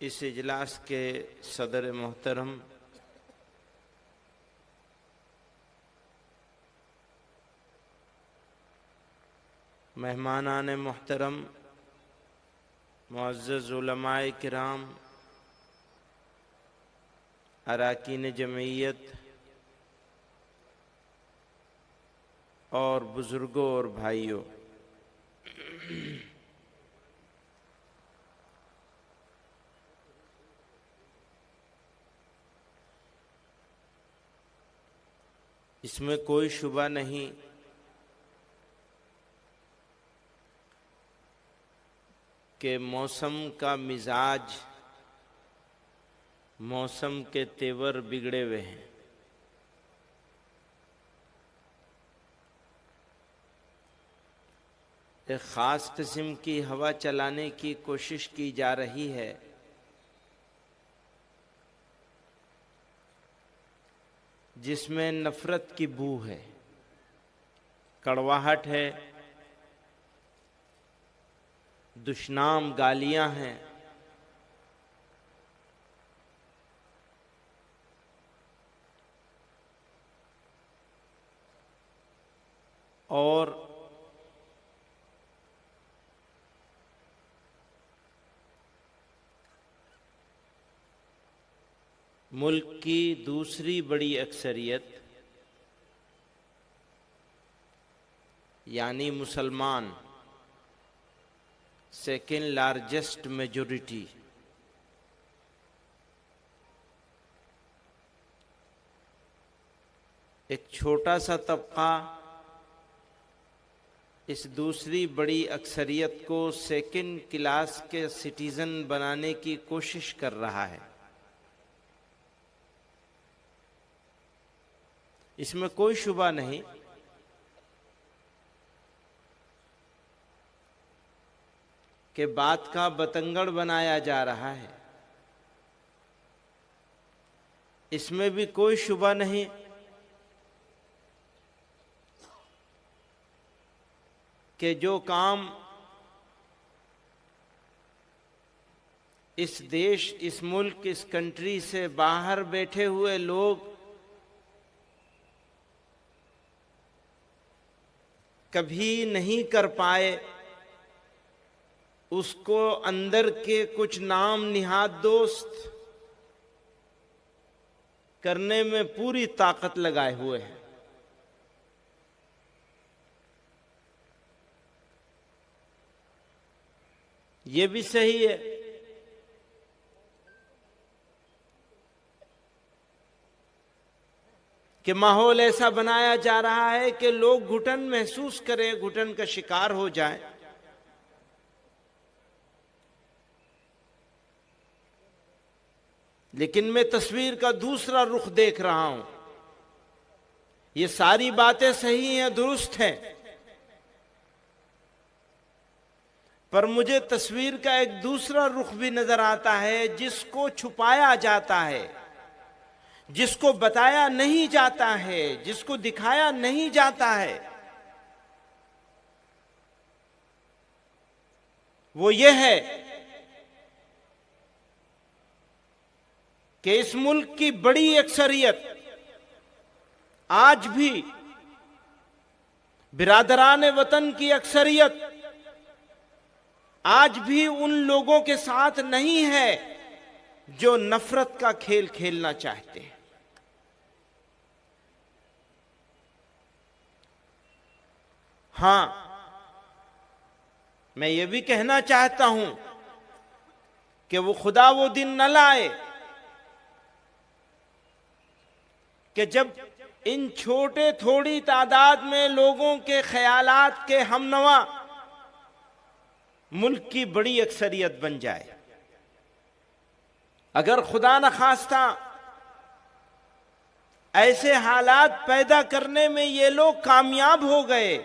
इस इजलास के सदर मोहतरम मेहमानान मोहतरम, मुअज़्ज़ज़ उलमाए किराम, अराकीन जमीयत और बुज़ुर्गों और भाइयों, इसमें कोई शुबा नहीं कि मौसम का मिजाज, मौसम के तेवर बिगड़े हुए हैं। एक ख़ास किस्म की हवा चलाने की कोशिश की जा रही है, जिसमें नफ़रत की बू है, कड़वाहट है, दुश्नाम गालियां हैं, और मुल्क की दूसरी बड़ी अक्सरियत यानी मुसलमान, सेकेंड लार्जेस्ट मेजॉरिटी, एक छोटा सा तबका इस दूसरी बड़ी अक्सरियत को सेकेंड क्लास के सिटीजन बनाने की कोशिश कर रहा है। इसमें कोई शुबा नहीं कि बात का बतंगड़ बनाया जा रहा है। इसमें भी कोई शुबा नहीं कि जो काम इस देश, इस मुल्क, इस कंट्री से बाहर बैठे हुए लोग कभी नहीं कर पाए, उसको अंदर के कुछ नाम निहाद दोस्त करने में पूरी ताकत लगाए हुए हैं। ये भी सही है कि माहौल ऐसा बनाया जा रहा है कि लोग घुटन महसूस करें, घुटन का शिकार हो जाएं। लेकिन मैं तस्वीर का दूसरा रुख देख रहा हूं। ये सारी बातें सही हैं, दुरुस्त हैं, पर मुझे तस्वीर का एक दूसरा रुख भी नजर आता है, जिसको छुपाया जाता है, जिसको बताया नहीं जाता है, जिसको दिखाया नहीं जाता है। वो ये है कि इस मुल्क की बड़ी अक्सरियत आज भी, बिरादरान वतन की अक्सरियत आज भी उन लोगों के साथ नहीं है जो नफरत का खेल खेलना चाहते हैं। हां, मैं ये भी कहना चाहता हूं कि वो खुदा वो दिन न लाए कि जब इन छोटे थोड़ी तादाद में लोगों के ख्यालात के हमनवा मुल्क की बड़ी अक्सरियत बन जाए। अगर खुदा न खास्ता ऐसे हालात पैदा करने में ये लोग कामयाब हो गए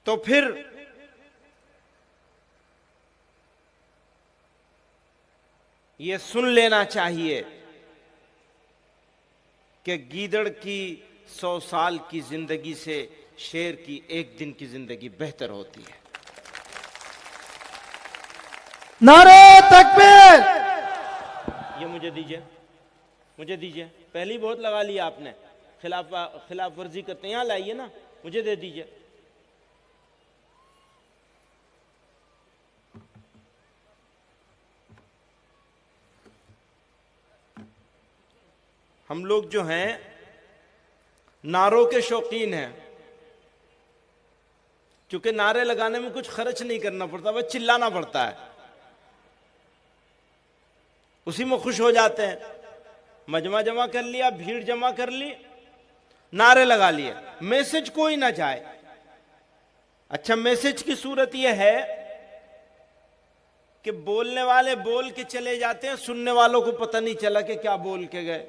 तो फिर ये सुन लेना चाहिए कि गीदड़ की 100 साल की जिंदगी से शेर की एक दिन की जिंदगी बेहतर होती है। नारे तकबीर। ये मुझे दीजिए, मुझे दीजिए। पहले ही बहुत लगा लिया आपने, खिलाफ वर्जी करते हैं। यहां लाइए ना, मुझे दे दीजिए। हम लोग जो हैं नारों के शौकीन हैं, क्योंकि नारे लगाने में कुछ खर्च नहीं करना पड़ता, बस चिल्लाना पड़ता है, उसी में खुश हो जाते हैं। मजमा जमा कर लिया, भीड़ जमा कर ली, नारे लगा लिए, मैसेज कोई ना जाए। अच्छा, मैसेज की सूरत यह है कि बोलने वाले बोल के चले जाते हैं, सुनने वालों को पता नहीं चला कि क्या बोल के गए।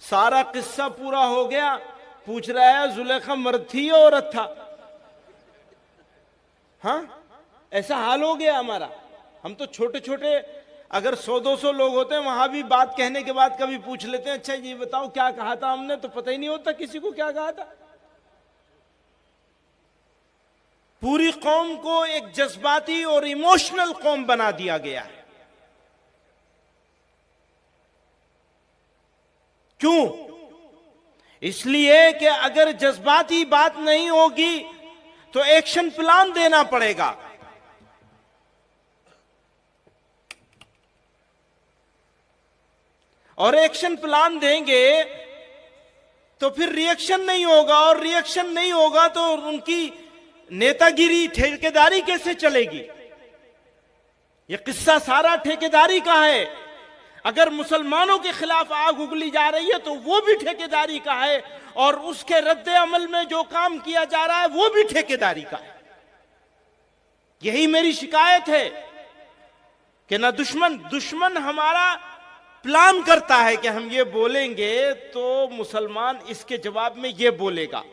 सारा किस्सा पूरा हो गया, पूछ रहा है जुलेखा मर्द थी या औरत था? हाँ, ऐसा हाल हो गया हमारा। हम तो छोटे छोटे, अगर 100-200 लोग होते हैं, वहां भी बात कहने के बाद कभी पूछ लेते हैं, अच्छा ये बताओ क्या कहा था हमने, तो पता ही नहीं होता किसी को क्या कहा था। पूरी कौम को एक जज्बाती और इमोशनल कौम बना दिया गया है। क्यों? इसलिए कि अगर जज्बाती बात नहीं होगी तो एक्शन प्लान देना पड़ेगा। और एक्शन प्लान देंगे तो फिर रिएक्शन नहीं होगा, और रिएक्शन नहीं होगा तो उनकी नेतागिरी, ठेकेदारी कैसे चलेगी? यह किस्सा सारा ठेकेदारी का है। अगर मुसलमानों के खिलाफ आग उगली जा रही है तो वो भी ठेकेदारी का है, और उसके रद्दे अमल में जो काम किया जा रहा है वो भी ठेकेदारी का है। यही मेरी शिकायत है कि ना दुश्मन हमारा प्लान करता है कि हम ये बोलेंगे तो मुसलमान इसके जवाब में ये बोलेगा,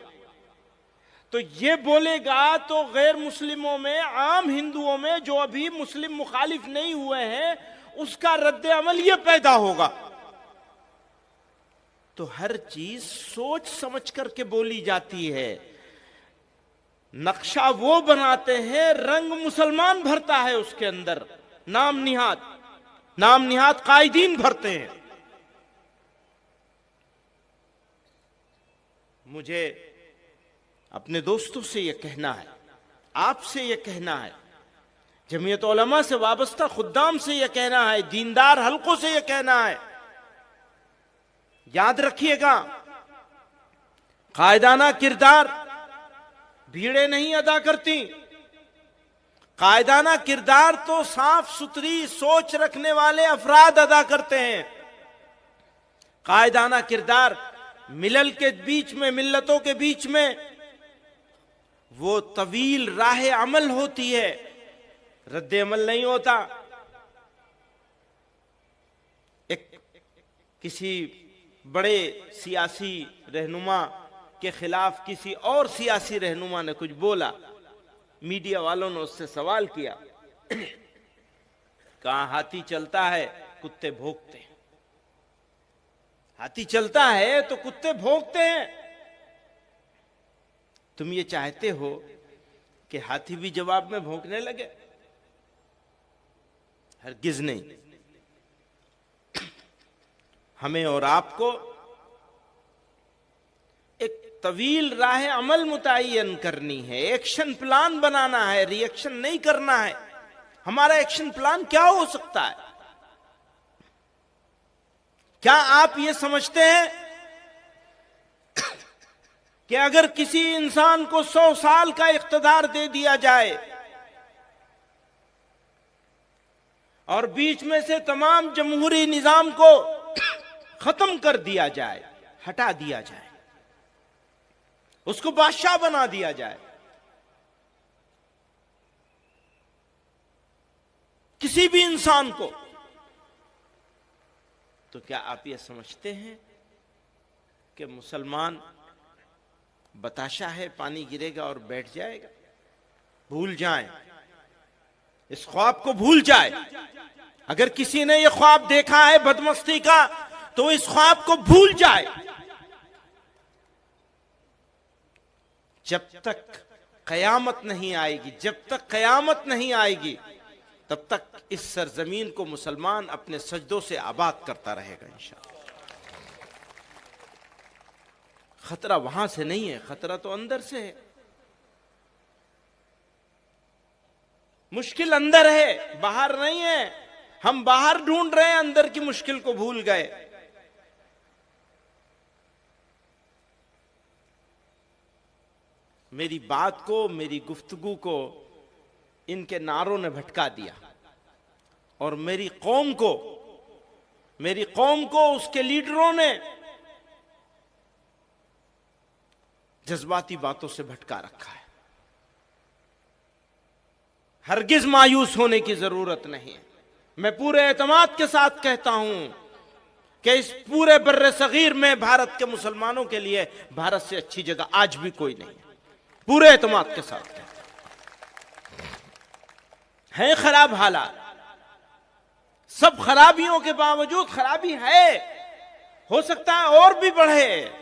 तो ये बोलेगा तो गैर मुस्लिमों में, आम हिंदुओं में जो अभी मुस्लिम मुखालिफ नहीं हुए हैं, उसका रद्दे अमल ये पैदा होगा। तो हर चीज सोच समझ करके बोली जाती है। नक्शा वो बनाते हैं, रंग मुसलमान भरता है उसके अंदर, नाम निहात कायदीन भरते हैं। मुझे अपने दोस्तों से यह कहना है, आपसे यह कहना है, जमीयत उलमा से वाबस्ता खुद्दाम से यह कहना है, दीनदार हलकों से यह कहना है, याद रखिएगा, कायदाना किरदार भीड़ें नहीं अदा करती। कायदाना किरदार तो साफ सुथरी सोच रखने वाले अफराद अदा करते हैं। कायदाना किरदार मिलल के बीच में, मिल्लतों के बीच में वो तवील राह अमल होती है, रद्द अमल नहीं होता। किसी बड़े सियासी रहनुमा के खिलाफ किसी और सियासी रहनुमा ने कुछ बोला, मीडिया वालों ने उससे सवाल किया, कहा हाथी चलता है कुत्ते भौंकते हैं। हाथी चलता है तो कुत्ते भौंकते हैं। तुम ये चाहते हो कि हाथी भी जवाब में भौंकने लगे? हरगिज नहीं। हमें और आपको एक तवील राह अमल मुतय्यन करनी है, एक्शन प्लान बनाना है, रिएक्शन नहीं करना है। हमारा एक्शन प्लान क्या हो सकता है? क्या आप ये समझते हैं कि अगर किसी इंसान को 100 साल का इख्तिदार दे दिया जाए और बीच में से तमाम जमहूरी निजाम को खत्म कर दिया जाए, हटा दिया जाए, उसको बादशाह बना दिया जाए। किसी भी इंसान को। तो क्या आप ये समझते हैं कि मुसलमान बताशा है, पानी गिरेगा और बैठ जाएगा? भूल जाएं, इस ख्वाब को भूल जाए। अगर किसी ने यह ख्वाब देखा है बदमस्ती का, तो इस ख्वाब को भूल जाए। जब तक कयामत नहीं आएगी, जब तक कयामत नहीं आएगी, तब तक इस सरजमीन को मुसलमान अपने सजदों से आबाद करता रहेगा इंशाअल्लाह। खतरा वहां से नहीं है, खतरा तो अंदर से है। मुश्किल अंदर है, बाहर नहीं है। हम बाहर ढूंढ रहे हैं, अंदर की मुश्किल को भूल गए। मेरी बात को, मेरी गुफ्तगू को इनके नारों ने भटका दिया और मेरी कौम को उसके लीडरों ने जज्बाती बातों से भटका रखा है। हरगिज मायूस होने की जरूरत नहीं है। मैं पूरे एतमाद के साथ कहता हूं कि इस पूरे बर्रे सगीर में भारत के मुसलमानों के लिए भारत से अच्छी जगह आज भी कोई नहीं है। पूरे एतमाद के साथ कहता है। खराब हालात, सब खराबियों के बावजूद खराबी है, हो सकता है और भी बढ़े।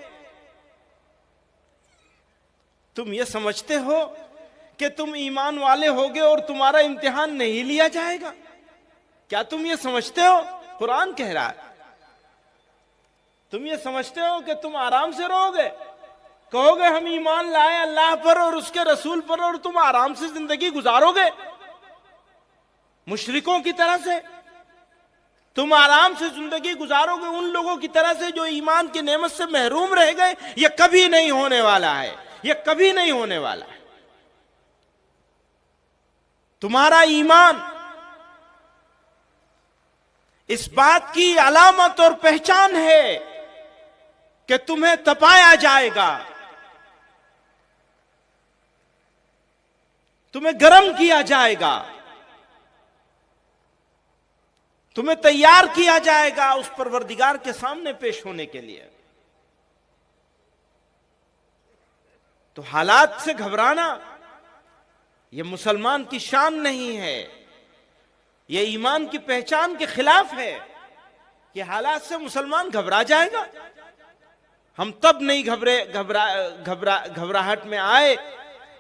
तुम ये समझते हो कि तुम ईमान वाले होगे और तुम्हारा इम्तिहान नहीं लिया जाएगा? क्या तुम ये समझते हो? कुरान कह रहा है। तुम ये समझते हो कि तुम आराम से रहोगे? कहोगे हम ईमान लाए अल्लाह पर और उसके रसूल पर, और तुम आराम से जिंदगी गुजारोगे मुशरिकों की तरह से? तुम आराम से जिंदगी गुजारोगे उन लोगों की तरह से जो ईमान की नेमत से महरूम रह गए? यह कभी नहीं होने वाला है, यह कभी नहीं होने वाला है। तुम्हारा ईमान इस बात की अलामत और पहचान है कि तुम्हें तपाया जाएगा, तुम्हें गर्म किया जाएगा, तुम्हें तैयार किया जाएगा उस परवरदिगार के सामने पेश होने के लिए। तो हालात से घबराना यह मुसलमान की शान नहीं है, यह ईमान की पहचान के खिलाफ है कि हालात से मुसलमान घबरा जाएगा। हम तब नहीं घबराहट में आए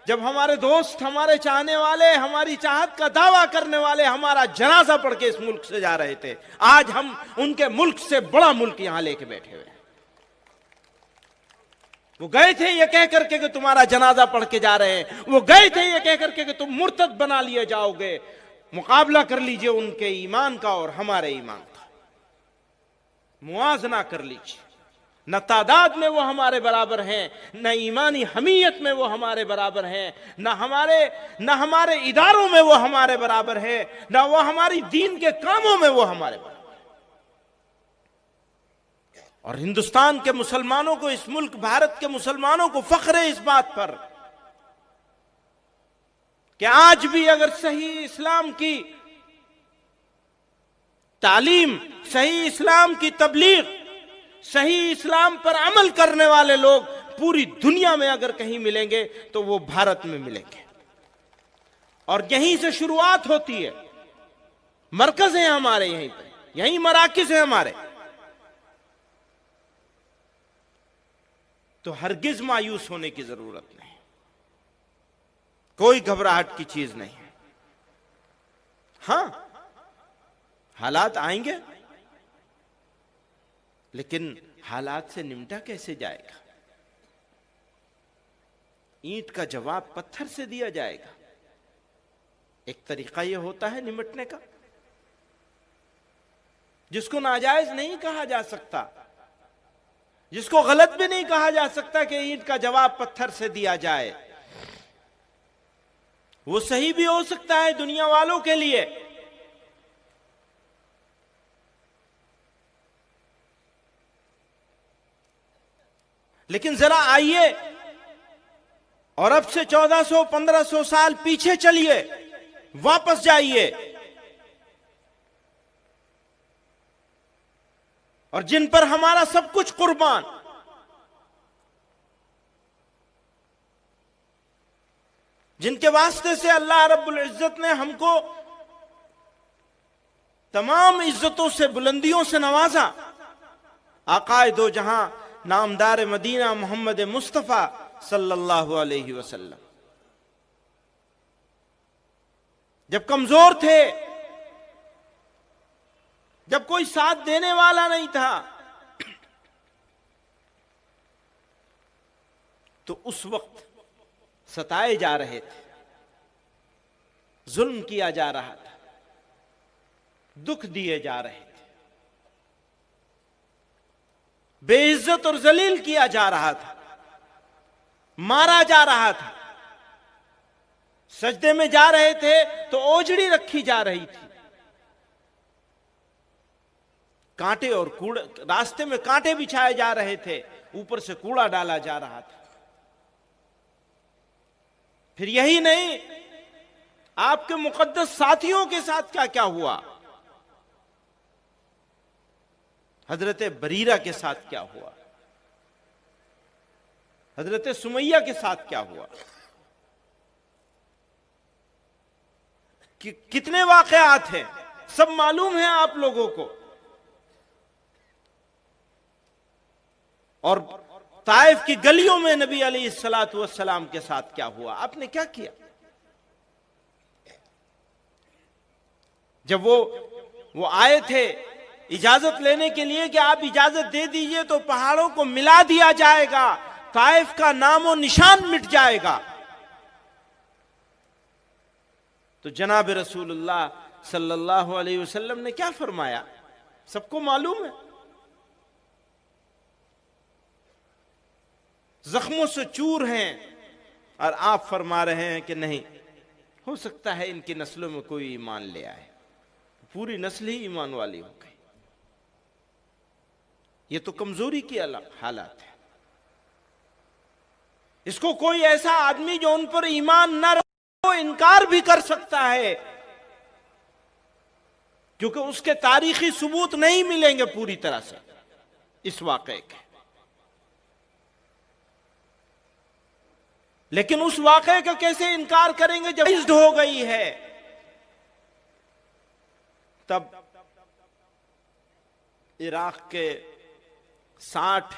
जब हमारे दोस्त, हमारे चाहने वाले, हमारी चाहत का दावा करने वाले हमारा जनाजा पढ़ के इस मुल्क से जा रहे थे। आज हम उनके मुल्क से बड़ा मुल्क यहां लेके बैठे हुए हैं। वो गए थे ये कह करके कि तुम्हारा जनाजा पढ़ के जा रहे हैं, वो गए थे ये कह करके कि तुम मुर्तद बना लिए जाओगे। मुकाबला कर लीजिए उनके ईमान का और हमारे ईमान का, मुआजना कर लीजिए। न तादाद में वो हमारे बराबर हैं, न ईमानी हमीयत में वो हमारे बराबर हैं, न हमारे इदारों में वो हमारे बराबर है, न वो हमारी दीन के कामों में वो हमारे बराबर। और हिंदुस्तान के मुसलमानों को, इस मुल्क भारत के मुसलमानों को फख्र है इस बात पर कि आज भी अगर सही इस्लाम की तालीम, सही इस्लाम की तबलीग, सही इस्लाम पर अमल करने वाले लोग पूरी दुनिया में अगर कहीं मिलेंगे तो वो भारत में मिलेंगे। और यहीं से शुरुआत होती है, मरकज है हमारे यहीं पे, यहीं मराकिज है हमारे। तो हरगिज मायूस होने की जरूरत नहीं, कोई घबराहट की चीज नहीं है। हां, हालात आएंगे, लेकिन हालात से निमटा कैसे जाएगा? ईंट का जवाब पत्थर से दिया जाएगा। एक तरीका यह होता है निमटने का, जिसको नाजायज नहीं कहा जा सकता, जिसको गलत भी नहीं कहा जा सकता कि ईंट का जवाब पत्थर से दिया जाए। वो सही भी हो सकता है दुनिया वालों के लिए, लेकिन जरा आइए और अब से 1400-1500 साल पीछे चलिए, वापस जाइए, और जिन पर हमारा सब कुछ कुर्बान, जिनके वास्ते से अल्लाह रब्बुल इज्जत ने हमको तमाम इज्जतों से, बुलंदियों से नवाजा, आकाए दो जहां नामदार मदीना मोहम्मद मुस्तफा सल्लल्लाहु अलैहि वसल्लम जब कमजोर थे, जब कोई साथ देने वाला नहीं था, तो उस वक्त सताए जा रहे थे, जुल्म किया जा रहा था, दुख दिए जा रहे थे, बेइज्जत और जलील किया जा रहा था, मारा जा रहा था, सजदे में जा रहे थे तो ओजड़ी रखी जा रही थी, कांटे और कूड़ा, रास्ते में कांटे बिछाए जा रहे थे, ऊपर से कूड़ा डाला जा रहा था। फिर यही नहीं, आपके मुकद्दस साथियों के साथ क्या क्या हुआ, हजरत बरीरा के साथ क्या हुआ, हजरत सुमैया के साथ क्या हुआ, कितने वाकयात हैं, सब मालूम है आप लोगों को। और ताइफ की गलियों में नबी अलैहिस्सलातु वस्सलाम के साथ क्या हुआ, आपने क्या किया। जब वो आए थे इजाजत लेने के लिए कि आप इजाजत दे दीजिए तो पहाड़ों को मिला दिया जाएगा, ताइफ का नामो निशान मिट जाएगा, तो जनाब रसूलुल्लाह सल्लल्लाहु अलैहि वसल्लम ने क्या फरमाया, सबको मालूम है। जख्मों से चूर हैं और आप फरमा रहे हैं कि नहीं, हो सकता है इनकी नस्लों में कोई ईमान ले आए, पूरी नस्ल ही ईमान वाली हो गई। ये तो कमजोरी की हालात है। इसको कोई ऐसा आदमी जो उन पर ईमान न रखो इनकार भी कर सकता है, क्योंकि उसके तारीखी सबूत नहीं मिलेंगे पूरी तरह से इस वाकये के। लेकिन उस वाकये का कैसे इनकार करेंगे जब इज्द हो गई है। तब इराक के 60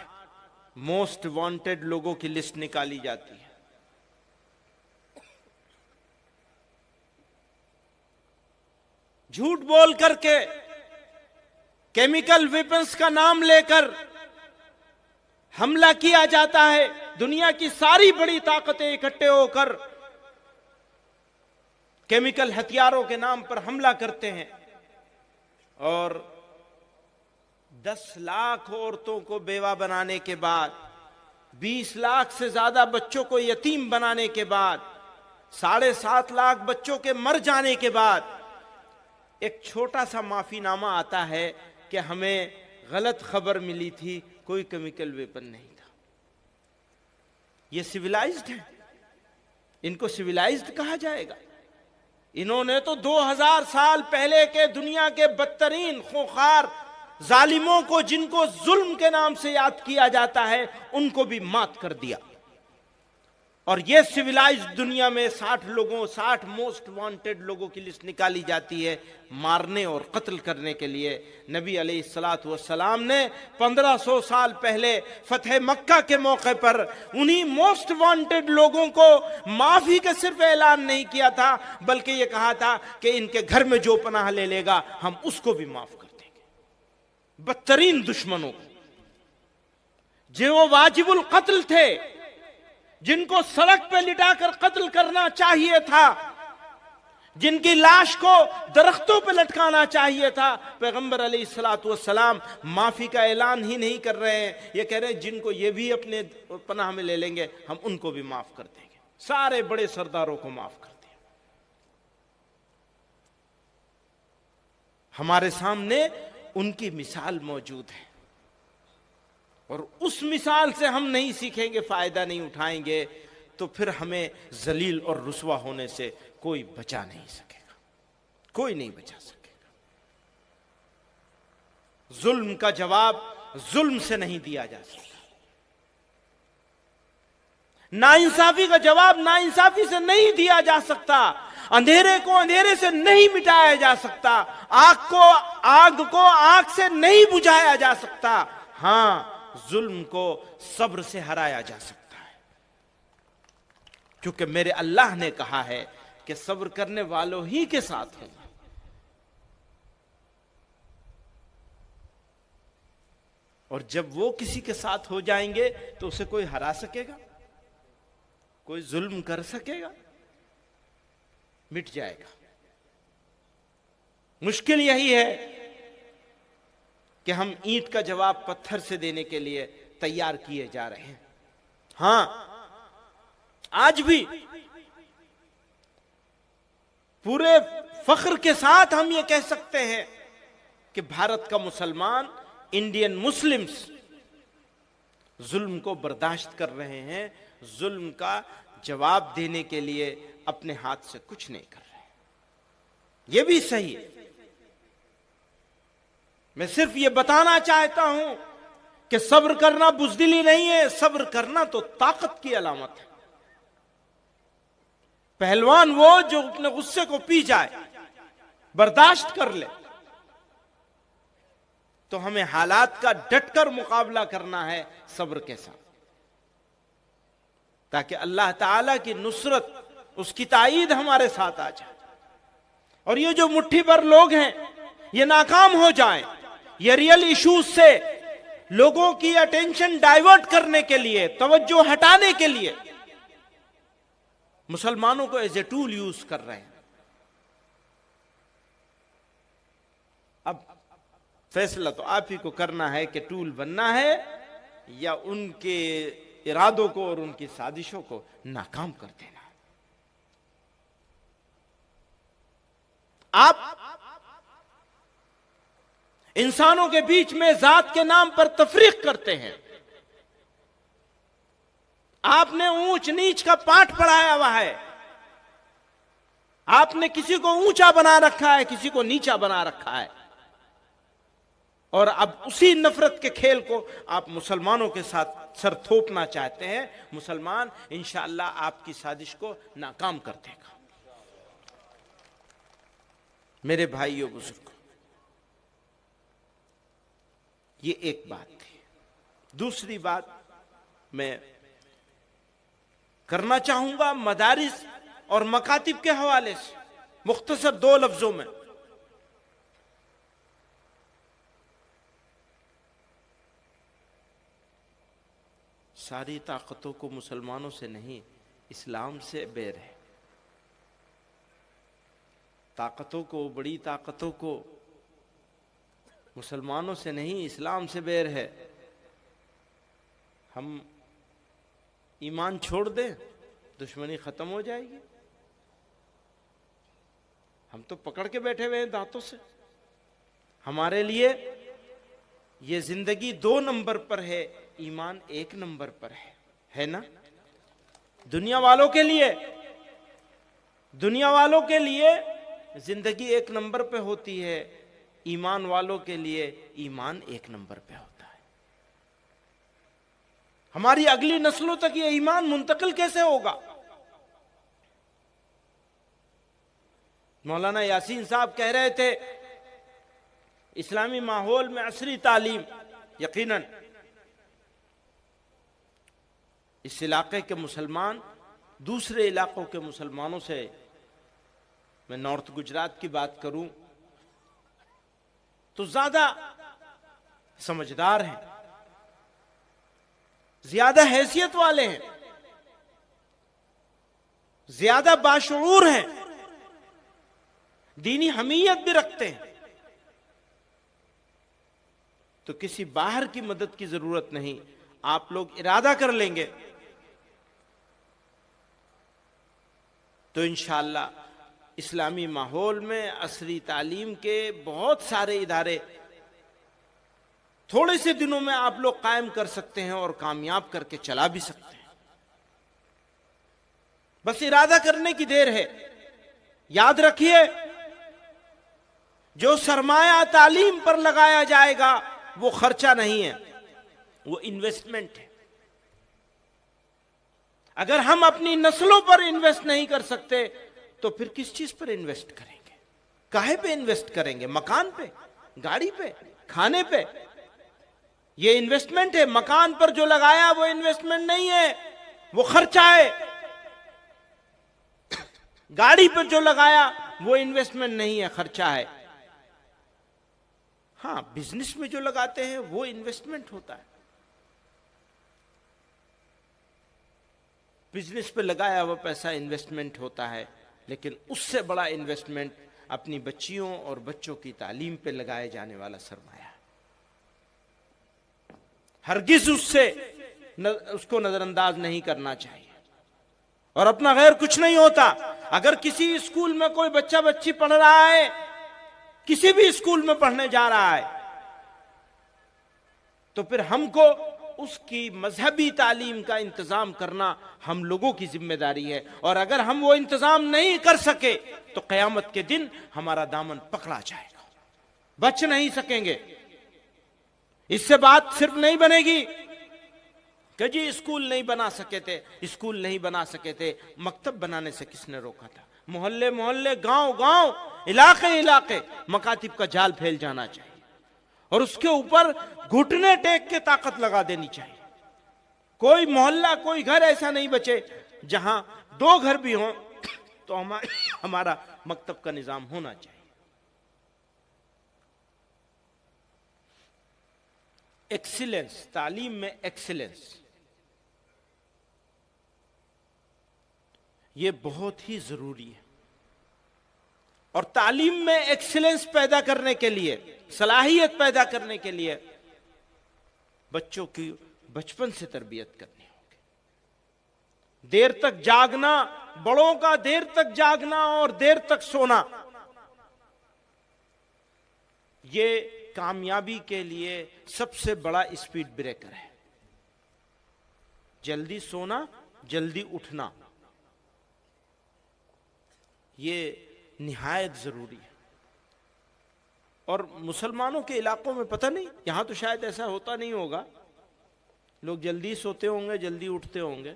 मोस्ट वांटेड लोगों की लिस्ट निकाली जाती है। झूठ बोल करके, केमिकल वेपन्स का नाम लेकर हमला किया जाता है। दुनिया की सारी बड़ी ताकतें इकट्ठे होकर केमिकल हथियारों के नाम पर हमला करते हैं और 10 लाख औरतों को बेवा बनाने के बाद, 20 लाख से ज्यादा बच्चों को यतीम बनाने के बाद, 7.5 लाख बच्चों के मर जाने के बाद एक छोटा सा माफीनामा आता है कि हमें गलत खबर मिली थी, कोई केमिकल वेपन नहीं था। ये सिविलाइज्ड है, इनको सिविलाइज्ड कहा जाएगा। इन्होंने तो 2000 साल पहले के दुनिया के बदतरीन खूंखार जालिमों को, जिनको जुल्म के नाम से याद किया जाता है, उनको भी मात कर दिया। और ये सिविलाइज्ड दुनिया में 60 मोस्ट वांटेड लोगों की लिस्ट निकाली जाती है मारने और कत्ल करने के लिए। नबी अलैहिस्सलातु वस्सलाम ने 1500 साल पहले फतह मक्का के मौके पर उन्हीं मोस्ट वांटेड लोगों को माफी का सिर्फ ऐलान नहीं किया था, बल्कि यह कहा था कि इनके घर में जो पनाह ले लेगा हम उसको भी माफ कर देंगे। बदतरीन दुश्मनों को, जो वो वाजिबुल कत्ल थे, जिनको सड़क पे लिटाकर कत्ल करना चाहिए था, जिनकी लाश को दरख्तों पे लटकाना चाहिए था, पैगंबर अलैहिस्सलातु वस्सलाम माफी का ऐलान ही नहीं कर रहे हैं। ये कह रहे हैं जिनको ये भी अपने पनाह में ले लेंगे हम उनको भी माफ कर देंगे। सारे बड़े सरदारों को माफ कर दिया। हमारे सामने उनकी मिसाल मौजूद है और उस मिसाल से हम नहीं सीखेंगे, फायदा नहीं उठाएंगे, तो फिर हमें जलील और रुसवा होने से कोई बचा नहीं सकेगा, कोई नहीं बचा सकेगा। जुल्म का जवाब जुल्म से नहीं दिया जा सकता, नाइंसाफी का जवाब नाइंसाफी से नहीं दिया जा सकता, अंधेरे को अंधेरे से नहीं मिटाया जा सकता, आग को आग से नहीं बुझाया जा सकता। हां, जुल्म को सब्र से हराया जा सकता है, क्योंकि मेरे अल्लाह ने कहा है कि सब्र करने वालों ही के साथ हूं। और जब वो किसी के साथ हो जाएंगे तो उसे कोई हरा सकेगा, कोई जुल्म कर सकेगा? मिट जाएगा। मुश्किल यही है कि हम ईंट का जवाब पत्थर से देने के लिए तैयार किए जा रहे हैं। हां, आज भी पूरे फख्र के साथ हम ये कह सकते हैं कि भारत का मुसलमान, इंडियन मुस्लिम्स जुल्म को बर्दाश्त कर रहे हैं, जुल्म का जवाब देने के लिए अपने हाथ से कुछ नहीं कर रहे। यह भी सही है। मैं सिर्फ यह बताना चाहता हूं कि सब्र करना बुज़दिली नहीं है, सब्र करना तो ताकत की अलामत है। पहलवान वो जो अपने गुस्से को पी जाए, बर्दाश्त कर ले। तो हमें हालात का डटकर मुकाबला करना है सब्र के साथ, ताकि अल्लाह ताला की नुसरत, उसकी ताईद हमारे साथ आ जाए। और ये जो मुट्ठी भर लोग हैं, ये नाकाम हो जाएं, ये रियल इश्यूज से लोगों की अटेंशन डाइवर्ट करने के लिए, तवज्जो हटाने के लिए मुसलमानों को एज ए टूल यूज कर रहे हैं। अब फैसला तो आप ही को करना है कि टूल बनना है या उनके इरादों को और उनकी साजिशों को नाकाम कर देना। आप इंसानों के बीच में जात के नाम पर तफरीक करते हैं। आपने ऊंच नीच का पाठ पढ़ाया हुआ है। आपने किसी को ऊंचा बना रखा है, किसी को नीचा बना रखा है। और अब उसी नफरत के खेल को आप मुसलमानों के साथ सर थोपना चाहते हैं। मुसलमान इंशाअल्लाह आपकी साजिश को नाकाम कर देगा। मेरे भाइयों बुजुर्गों, ये एक बात थी। दूसरी बात मैं करना चाहूंगा मदारिस और मकातिब के हवाले से, मुख्तसर 2 लफ्जों में। सारी ताकतों को मुसलमानों से नहीं, इस्लाम से बैर है। ताकतों को, बड़ी ताकतों को मुसलमानों से नहीं, इस्लाम से बैर है। हम ईमान छोड़ दें, दुश्मनी खत्म हो जाएगी। हम तो पकड़ के बैठे हुए हैं दांतों से। हमारे लिए ये जिंदगी 2 नंबर पर है, ईमान 1 नंबर पर है ना? दुनिया वालों के लिए जिंदगी 1 नंबर पे होती है, ईमान वालों के लिए ईमान 1 नंबर पे होता है। हमारी अगली नस्लों तक ये ईमान मुंतकिल कैसे होगा? मौलाना यासीन साहब कह रहे थे, इस्लामी माहौल में असरी तालीम, यकीनन इस इलाके के मुसलमान दूसरे इलाकों के मुसलमानों से, मैं नॉर्थ गुजरात की बात करूं तो ज्यादा समझदार हैं, ज्यादा हैसियत वाले हैं, ज्यादा बाशऊर हैं, दीनी हमीयत भी रखते हैं। तो किसी बाहर की मदद की जरूरत नहीं। आप लोग इरादा कर लेंगे तो इंशाअल्लाह इस्लामी माहौल में असरी तालीम के बहुत सारे इदारे थोड़े से दिनों में आप लोग कायम कर सकते हैं और कामयाब करके चला भी सकते हैं। बस इरादा करने की देर है। याद रखिए, जो सरमाया तालीम पर लगाया जाएगा वो खर्चा नहीं है, वो इन्वेस्टमेंट है। अगर हम अपनी नस्लों पर इन्वेस्ट नहीं कर सकते तो फिर किस चीज पर इन्वेस्ट करेंगे? काहे पे इन्वेस्ट करेंगे? मकान पे, गाड़ी पे, खाने पे? ये इन्वेस्टमेंट है। मकान पर जो लगाया वो इन्वेस्टमेंट नहीं है, वो खर्चा है। गाड़ी पर जो लगाया वो इन्वेस्टमेंट नहीं है, खर्चा है। हां, बिजनेस में जो लगाते हैं वो इन्वेस्टमेंट होता है। बिजनेस पे लगाया हुआ पैसा इन्वेस्टमेंट होता है, लेकिन उससे बड़ा इन्वेस्टमेंट अपनी बच्चियों और बच्चों की तालीम पे लगाए जाने वाला सरमाया है। हरगिज उसको नजरअंदाज नहीं करना चाहिए। और अपना गैर कुछ नहीं होता। अगर किसी स्कूल में कोई बच्चा बच्ची पढ़ रहा है, किसी भी स्कूल में पढ़ने जा रहा है, तो फिर हमको उसकी मजहबी तालीम का इंतजाम करना हम लोगों की जिम्मेदारी है। और अगर हम वो इंतजाम नहीं कर सके तो कयामत के दिन हमारा दामन पकड़ा जाएगा, बच नहीं सकेंगे। इससे बात सिर्फ नहीं बनेगी कि जी स्कूल नहीं बना सके थे, स्कूल नहीं बना सके थे, मकतब बनाने से किसने रोका था? मोहल्ले मोहल्ले, गांव गांव, इलाके इलाके मकातिब का जाल फैल जाना चाहिए और उसके ऊपर घुटने टेक के ताकत लगा देनी चाहिए। कोई मोहल्ला, कोई घर ऐसा नहीं बचे जहां 2 घर भी हों तो हमारा मकतब का निजाम होना चाहिए। एक्सीलेंस, तालीम में एक्सीलेंस, ये बहुत ही जरूरी है। और तालीम में एक्सीलेंस पैदा करने के लिए, सलाहियत पैदा करने के लिए बच्चों की बचपन से तरबियत करनी होगी। देर तक जागना, बड़ों का देर तक जागना और देर तक सोना, ये कामयाबी के लिए सबसे बड़ा स्पीड ब्रेकर है। जल्दी सोना, जल्दी उठना, ये निहायत जरूरी है। और मुसलमानों के इलाकों में पता नहीं, यहां तो शायद ऐसा होता नहीं होगा, लोग जल्दी सोते होंगे, जल्दी उठते होंगे,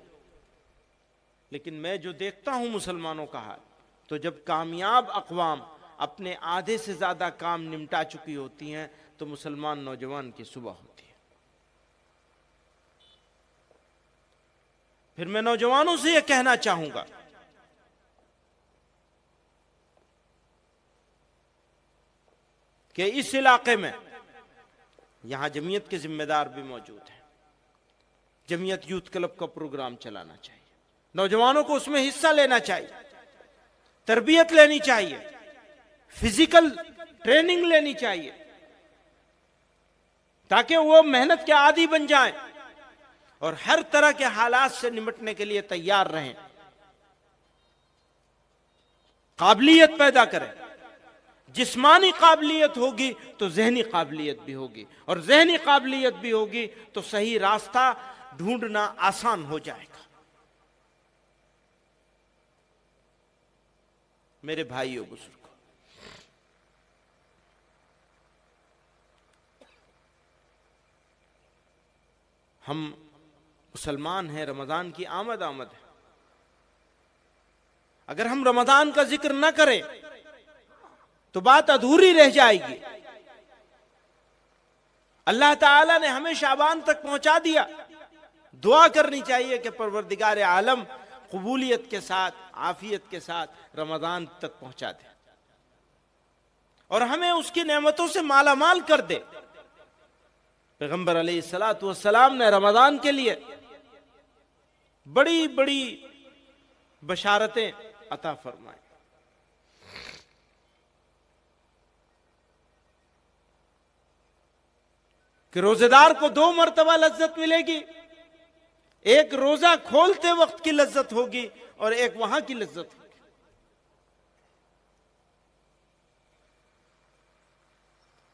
लेकिन मैं जो देखता हूं मुसलमानों का हाल, तो जब कामयाब अक़वाम अपने आधे से ज्यादा काम निपटा चुकी होती हैं तो मुसलमान नौजवान की सुबह होती है। फिर मैं नौजवानों से यह कहना चाहूंगा कि इस इलाके में, यहां जमीयत के जिम्मेदार भी मौजूद हैं, जमीयत यूथ क्लब का प्रोग्राम चलाना चाहिए, नौजवानों को उसमें हिस्सा लेना चाहिए, तरबियत लेनी चाहिए, फिजिकल ट्रेनिंग लेनी चाहिए, ताकि वो मेहनत के आदी बन जाएं और हर तरह के हालात से निपटने के लिए तैयार रहें, काबिलियत पैदा करें। जिस्मानी काबिलियत होगी तो जहनी काबिलियत भी होगी, और जहनी काबिलियत भी होगी तो सही रास्ता ढूंढना आसान हो जाएगा। मेरे भाइयों बुजुर्गों, हम मुसलमान हैं, रमजान की आमद है। अगर हम रमजान का जिक्र न करें तो बात अधूरी रह जाएगी। अल्लाह ताला ने हमें शाबान तक पहुंचा दिया। दुआ करनी चाहिए कि परवरदिगार आलम कबूलियत के साथ, आफियत के साथ रमजान तक पहुंचा दे और हमें उसकी नेमतों से माला माल कर दे। पैगंबर अलैहिस्सलातु वस्सलाम ने रमजान के लिए बड़ी बड़ी बशारतें अता फरमाई। कि रोजेदार को 2 मर्तबा लज्जत मिलेगी, एक रोजा खोलते वक्त की लज्जत होगी और एक वहां की लज्जत होगी।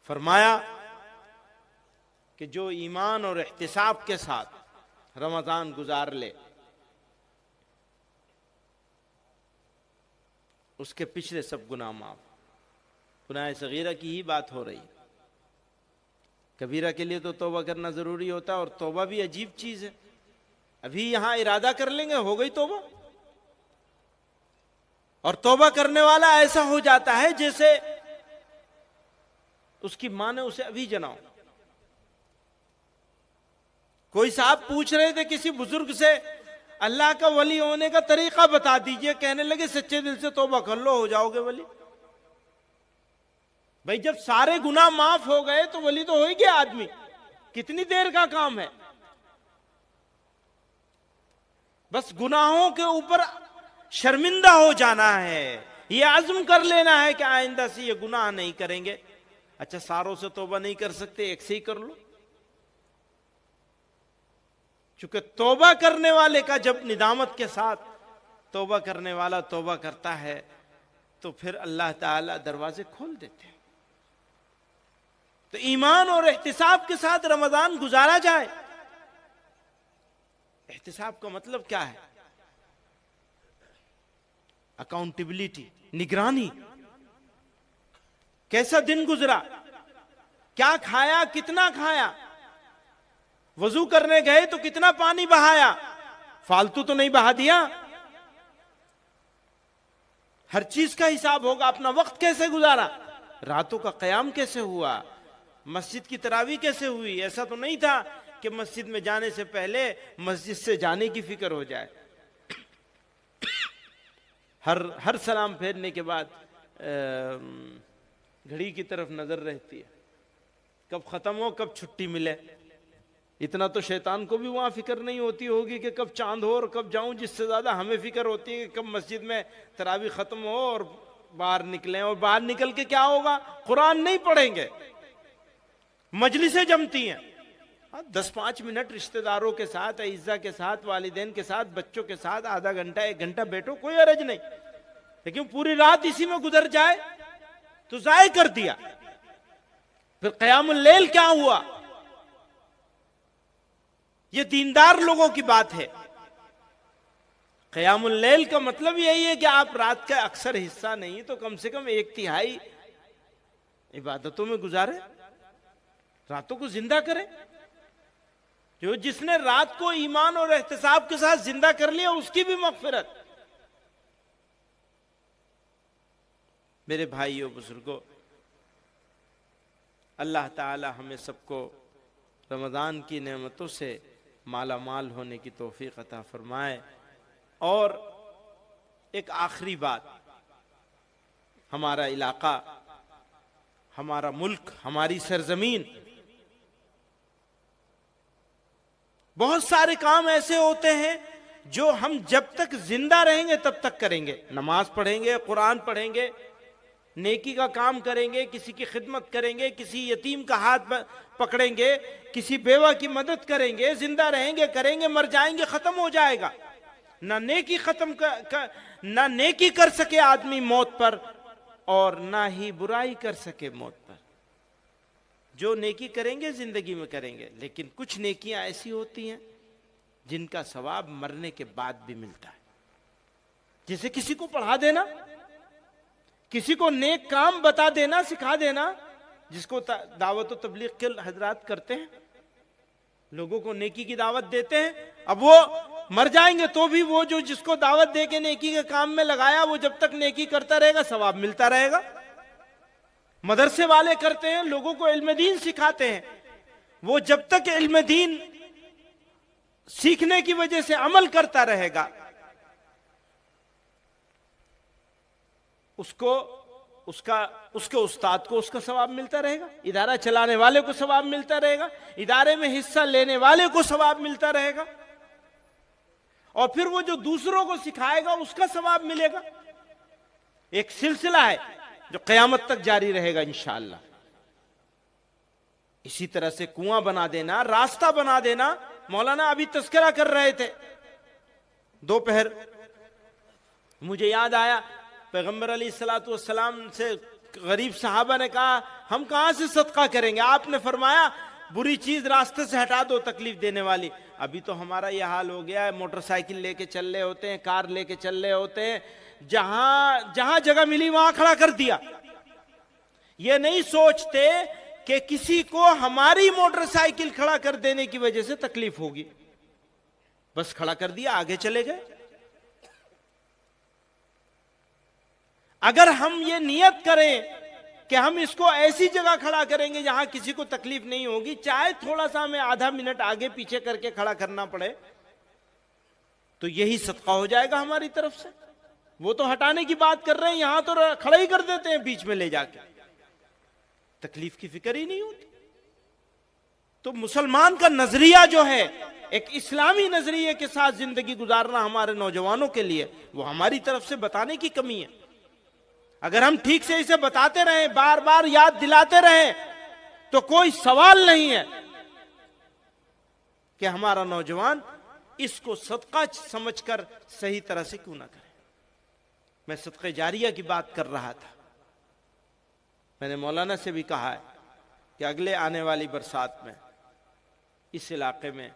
फरमाया कि जो ईमान और एहतिसाब के साथ रमजान गुजार ले, उसके पिछले सब गुनाह माफ। गुनाह सगीरा की ही बात हो रही है। कबीरा के लिए तो तौबा करना जरूरी होता है, और तौबा भी अजीब चीज है। अभी यहां इरादा कर लेंगे, हो गई तौबा। और तौबा करने वाला ऐसा हो जाता है जैसे उसकी मां ने उसे अभी जनाओ। कोई साहब पूछ रहे थे किसी बुजुर्ग से, अल्लाह का वली होने का तरीका बता दीजिए। कहने लगे सच्चे दिल से तौबा कर लो, हो जाओगे वली। भाई जब सारे गुनाह माफ हो गए तो वली तो हो ही गया आदमी। कितनी देर का काम है। बस गुनाहों के ऊपर शर्मिंदा हो जाना है, ये आज़म कर लेना है कि आइंदा से ये गुनाह नहीं करेंगे। अच्छा, सारों से तौबा नहीं कर सकते, एक से ही कर लो। चूंकि तौबा करने वाले का जब निदामत के साथ तौबा करने वाला तौबा करता है तो फिर अल्लाह ताला दरवाजे खोल देते हैं। तो ईमान और एहतिसाब के साथ रमजान गुजारा जाए। एहतिसाब का मतलब क्या है? अकाउंटेबिलिटी, निगरानी। कैसा दिन गुजरा, क्या खाया, कितना खाया, वजू करने गए तो कितना पानी बहाया, फालतू तो नहीं बहा दिया। हर चीज का हिसाब होगा। अपना वक्त कैसे गुजारा, रातों का कयाम कैसे हुआ, मस्जिद की तरावी कैसे हुई। ऐसा तो नहीं था कि मस्जिद में जाने से पहले मस्जिद से जाने की फिक्र हो जाए। हर सलाम फेरने के बाद घड़ी की तरफ नजर रहती है, कब खत्म हो, कब छुट्टी मिले। इतना तो शैतान को भी वहां फिक्र नहीं होती होगी कि कब चांद हो और कब जाऊं। जिससे ज्यादा हमें फिक्र होती है कि कब मस्जिद में तरावी खत्म हो और बाहर निकलें। और बाहर निकल के क्या होगा? कुरान नहीं पढ़ेंगे, मजलिसें जमती हैं। 10-5 मिनट रिश्तेदारों के साथ, इज्जा के साथ, वालिदैन के साथ, बच्चों के साथ आधा घंटा 1 घंटा बैठो, कोई हरज नहीं। लेकिन पूरी रात इसी में गुजर जाए तो जाय कर दिया। फिर क़यामुल लैल क्या हुआ? ये दीनदार लोगों की बात है। क़यामुल लैल का मतलब यही है कि आप रात का अक्सर हिस्सा नहीं तो कम से कम 1/3 इबादतों में गुजारे, रातों को जिंदा करें। जो जिसने रात को ईमान और एहतिसाब के साथ जिंदा कर लिया उसकी भी मग़फ़िरत। मेरे भाइयों बुजुर्गों, अल्लाह ताला हमें सबको रमज़ान की नेमतों से माला माल होने की तौफीक अता फरमाए। और एक आखिरी बात, हमारा इलाका, हमारा मुल्क, हमारी सरजमीन, बहुत सारे काम ऐसे होते हैं जो हम जब तक जिंदा रहेंगे तब तक करेंगे। नमाज पढ़ेंगे, कुरान पढ़ेंगे, नेकी का काम करेंगे, किसी की खिदमत करेंगे, किसी यतीम का हाथ पकड़ेंगे, किसी बेवा की मदद करेंगे। जिंदा रहेंगे, करेंगे, मर जाएंगे, खत्म हो जाएगा। ना नेकी ना नेकी कर सके आदमी मौत पर, और ना ही बुराई कर सके मौत पर। जो नेकी करेंगे जिंदगी में करेंगे, लेकिन कुछ नेकियां ऐसी होती हैं जिनका सवाब मरने के बाद भी मिलता है। जैसे किसी को पढ़ा देना, किसी को नेक काम बता देना, सिखा देना, जिसको दावत और तबलीग के हजरात करते हैं, लोगों को नेकी की दावत देते हैं। अब वो मर जाएंगे तो भी वो जो जिसको दावत दे के नेकी के काम में लगाया, वो जब तक नेकी करता रहेगा सवाब मिलता रहेगा। मदरसे वाले करते हैं, लोगों को इल्म दीन सिखाते हैं, वो जब तक इल्म दीन सीखने की वजह से अमल करता रहेगा, उसके उस्ताद को उसका सवाब मिलता रहेगा, इदारा चलाने वाले को सवाब मिलता रहेगा, इदारे में हिस्सा लेने वाले को सवाब मिलता रहेगा, और फिर वो जो दूसरों को सिखाएगा उसका सवाब मिलेगा। एक सिलसिला है जो क़यामत तक जारी रहेगा इंशाअल्लाह। इसी तरह से कुआं बना देना, रास्ता बना देना। मौलाना अभी तज़किरा कर रहे थे दोपहर, मुझे याद आया पैगंबर अलैहिस्सलातु वस्सलाम से गरीब सहाबा ने कहा हम कहां से सदका करेंगे? आपने फरमाया बुरी चीज रास्ते से हटा दो तकलीफ देने वाली। अभी तो हमारा यह हाल हो गया है, मोटरसाइकिल लेके चल रहे होते हैं, कार लेके चल रहे होते हैं, जहां जहां जगह मिली वहां खड़ा कर दिया। ये नहीं सोचते कि किसी को हमारी मोटरसाइकिल खड़ा कर देने की वजह से तकलीफ होगी, बस खड़ा कर दिया, आगे चले गए। अगर हम ये नियत करें कि हम इसको ऐसी जगह खड़ा करेंगे जहां किसी को तकलीफ नहीं होगी, चाहे थोड़ा सा हमें आधा मिनट आगे पीछे करके खड़ा करना पड़े, तो यही सदका हो जाएगा हमारी तरफ से। वो तो हटाने की बात कर रहे हैं, यहां तो खड़ा ही कर देते हैं बीच में ले जाके, तकलीफ की फिक्र ही नहीं होती। तो मुसलमान का नजरिया जो है, एक इस्लामी नजरिए के साथ जिंदगी गुजारना हमारे नौजवानों के लिए, वो हमारी तरफ से बताने की कमी है। अगर हम ठीक से इसे बताते रहें, बार बार याद दिलाते रहें, तो कोई सवाल नहीं है कि हमारा नौजवान इसको सदका समझकर सही तरह से क्यों ना करे। मैं सदक़े जारिया की बात कर रहा था। मैंने मौलाना से भी कहा है कि अगले आने वाली बरसात में इस इलाके में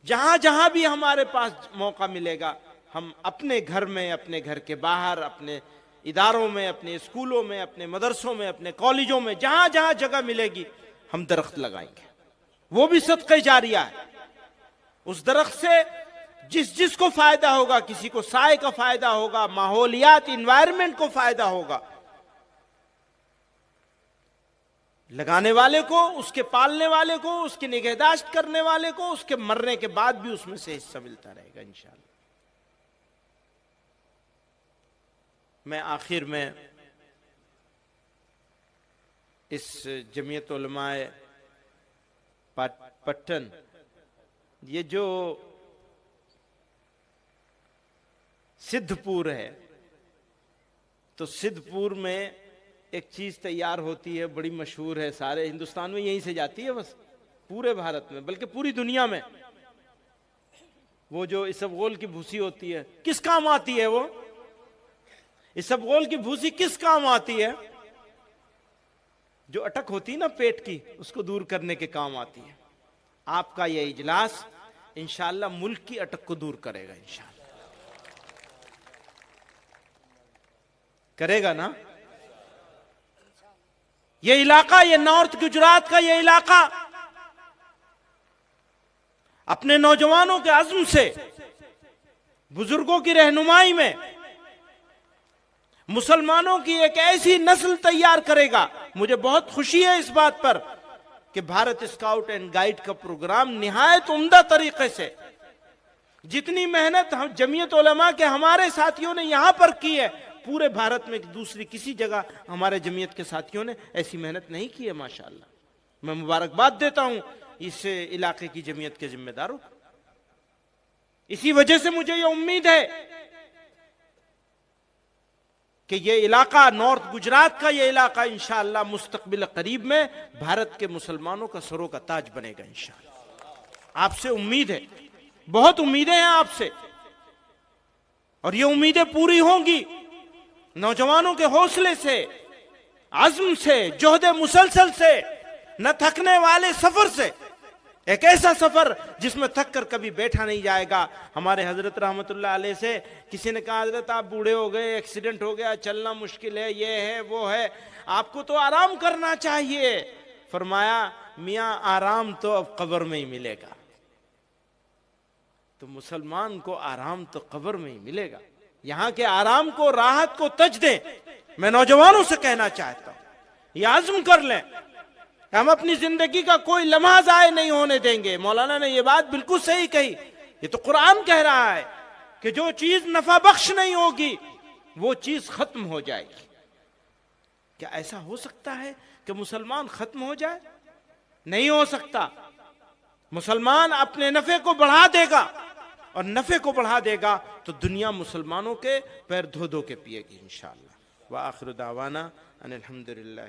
जहां जहां भी हमारे पास मौका मिलेगा, हम अपने घर में, अपने घर के बाहर, अपने इदारों में, अपने स्कूलों में, अपने मदरसों में, अपने कॉलेजों में, जहां जहां जगह मिलेगी हम दरख्त लगाएंगे। वो भी सदक़े जारिया है। उस दरख्त से जिस जिसको फायदा होगा, किसी को साए का फायदा होगा, माहौलियात इन्वायरमेंट को फायदा होगा, लगाने वाले को, उसके पालने वाले को, उसकी निगहदाश्त करने वाले को, उसके मरने के बाद भी उसमें से हिस्सा मिलता रहेगा इंशाअल्लाह। मैं आखिर में इस जमीयत उलमाए पट्टन, ये जो सिद्धपुर है, तो सिद्धपुर में एक चीज तैयार होती है, बड़ी मशहूर है, सारे हिंदुस्तान में यहीं से जाती है, बस पूरे भारत में, बल्कि पूरी दुनिया में। वो जो इसबगोल की भूसी होती है, किस काम आती है वो? इसबगोल की भूसी किस काम आती है? जो अटक होती है ना पेट की, उसको दूर करने के काम आती है। आपका यह इजलास इंशाअल्लाह मुल्क की अटक को दूर करेगा, इंशाअल्लाह करेगा ना। ये इलाका, ये नॉर्थ गुजरात का ये इलाका अपने नौजवानों के अज़्म से, बुजुर्गों की रहनुमाई में मुसलमानों की एक ऐसी नस्ल तैयार करेगा। मुझे बहुत खुशी है इस बात पर कि भारत स्काउट एंड गाइड का प्रोग्राम निहायत उम्दा तरीके से, जितनी मेहनत हम जमीयत उलमा के हमारे साथियों ने यहां पर की है, पूरे भारत में दूसरी किसी जगह हमारे जमीयत के साथियों ने ऐसी मेहनत नहीं की है माशाअल्लाह। मैं मुबारकबाद देता हूं इस इलाके की जमीयत के जिम्मेदारों को। इसी वजह से मुझे यह उम्मीद है कि यह इलाका, नॉर्थ गुजरात का यह इलाका इंशाअल्लाह मुस्तकबिल करीब में भारत के मुसलमानों का सरों का ताज बनेगा इंशाअल्लाह। आपसे उम्मीद है, बहुत उम्मीदें हैं आपसे, और ये उम्मीदें पूरी होंगी नौजवानों के हौसले से, अज़्म से, जोहद मुसलसल से, न थकने वाले सफर से। एक ऐसा सफर जिसमें थक कर कभी बैठा नहीं जाएगा। हमारे हजरत रहमतुल्लाह अलैह से किसी ने कहा, हजरत आप बूढ़े हो गए, एक्सीडेंट हो गया, चलना मुश्किल है, ये है वो है, आपको तो आराम करना चाहिए। फरमाया, मियां आराम तो अब कब्र में ही मिलेगा। तो मुसलमान को आराम तो कब्र में ही मिलेगा। यहां के आराम को, राहत को तज दें। मैं नौजवानों से कहना चाहता हूं, यह आज़म कर लें, हम अपनी जिंदगी का कोई लम्हा ज़ाय नहीं होने देंगे। मौलाना ने यह बात बिल्कुल सही कही, ये तो कुरान कह रहा है कि जो चीज नफा बख्श नहीं होगी वो चीज खत्म हो जाएगी। क्या ऐसा हो सकता है कि मुसलमान खत्म हो जाए? नहीं हो सकता। मुसलमान अपने नफे को बढ़ा देगा, और नफे को बढ़ा देगा तो दुनिया मुसलमानों के पैर धो धो के पिएगी इंशाअल्लाह। व आखिर दावाना अनिल हम्दुलिल्लाह।